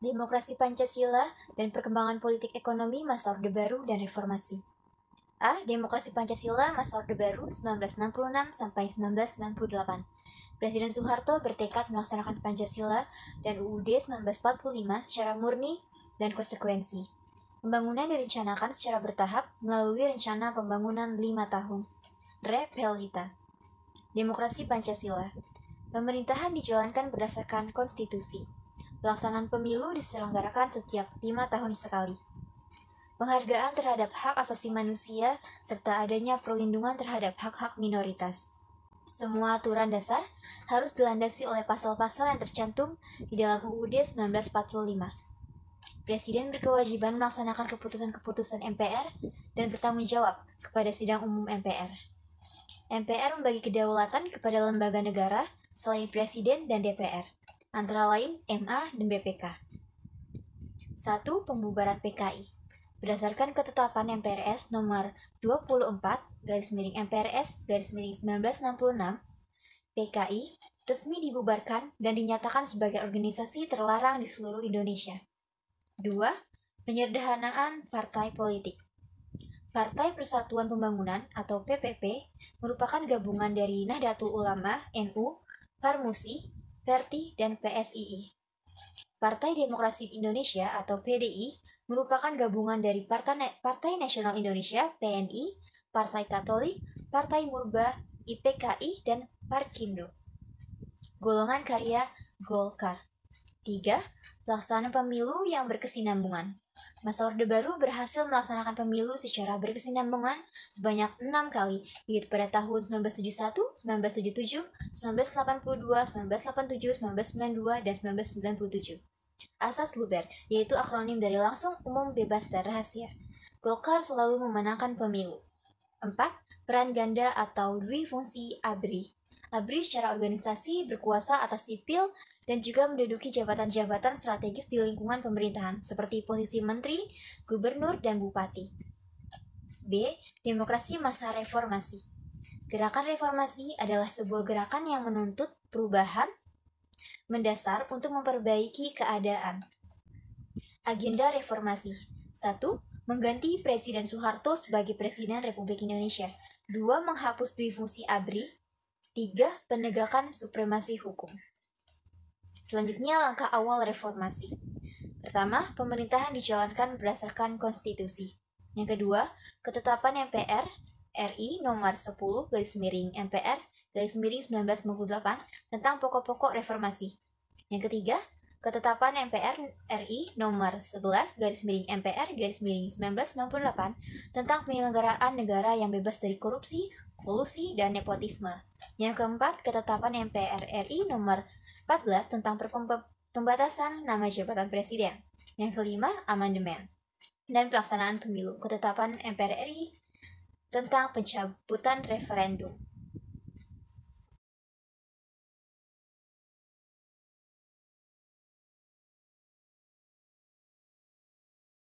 Demokrasi Pancasila dan perkembangan politik ekonomi masa Orde Baru dan reformasi. A. Demokrasi Pancasila masa Orde Baru 1966 sampai 1998. Presiden Soeharto bertekad melaksanakan Pancasila dan UUD 1945 secara murni dan konsekuensi. Pembangunan direncanakan secara bertahap melalui Rencana Pembangunan 5 tahun. Repelita. Demokrasi Pancasila. Pemerintahan dijalankan berdasarkan konstitusi. Pelaksanaan pemilu diselenggarakan setiap 5 tahun sekali. Penghargaan terhadap hak asasi manusia serta adanya perlindungan terhadap hak-hak minoritas. Semua aturan dasar harus dilandasi oleh pasal-pasal yang tercantum di dalam UUD 1945. Presiden berkewajiban melaksanakan keputusan-keputusan MPR dan bertanggung jawab kepada sidang umum MPR. MPR membagi kedaulatan kepada lembaga negara selain Presiden dan DPR, antara lain MA dan BPK. 1. Pembubaran PKI. Berdasarkan ketetapan MPRS nomor 24/MPRS/1966, PKI resmi dibubarkan dan dinyatakan sebagai organisasi terlarang di seluruh Indonesia. 2. Penyederhanaan partai politik. Partai Persatuan Pembangunan atau PPP merupakan gabungan dari Nahdlatul Ulama, NU, Parmusi, Perti, dan PSII. Partai Demokrasi Indonesia atau PDI merupakan gabungan dari Partai Nasional Indonesia, PNI, Partai Katolik, Partai Murba, IPKI, dan Parkindo. Golongan karya Golkar. 3. Pelaksanaan pemilu yang berkesinambungan. Masa Orde Baru berhasil melaksanakan pemilu secara berkesinambungan sebanyak 6 kali, yaitu pada tahun 1971, 1977, 1982, 1987, 1992, dan 1997. Asas Luber, yaitu akronim dari langsung, umum, bebas, dan rahasia. Golkar selalu memenangkan pemilu. 4. Peran ganda atau dwifungsi ABRI. ABRI secara organisasi berkuasa atas sipil dan juga menduduki jabatan-jabatan strategis di lingkungan pemerintahan seperti posisi menteri, gubernur, dan bupati. B. Demokrasi masa reformasi. Gerakan reformasi adalah sebuah gerakan yang menuntut perubahan mendasar untuk memperbaiki keadaan. Agenda reformasi. 1. Mengganti Presiden Soeharto sebagai Presiden Republik Indonesia. 2. Menghapus dwifungsi ABRI. 3. Penegakan supremasi hukum. Selanjutnya, langkah awal reformasi. Pertama, pemerintahan dijalankan berdasarkan konstitusi. Yang kedua, ketetapan MPR RI nomor 10/MPR/1998 tentang pokok-pokok reformasi. Yang ketiga, ketetapan MPR RI nomor 11/MPR/1998 tentang penyelenggaraan negara yang bebas dari korupsi, kolusi, dan nepotisme. Yang keempat, ketetapan MPR RI nomor 14 tentang pembatasan nama jabatan presiden. Yang kelima, amandemen dan pelaksanaan pemilu. Ketetapan MPR RI tentang pencabutan referendum.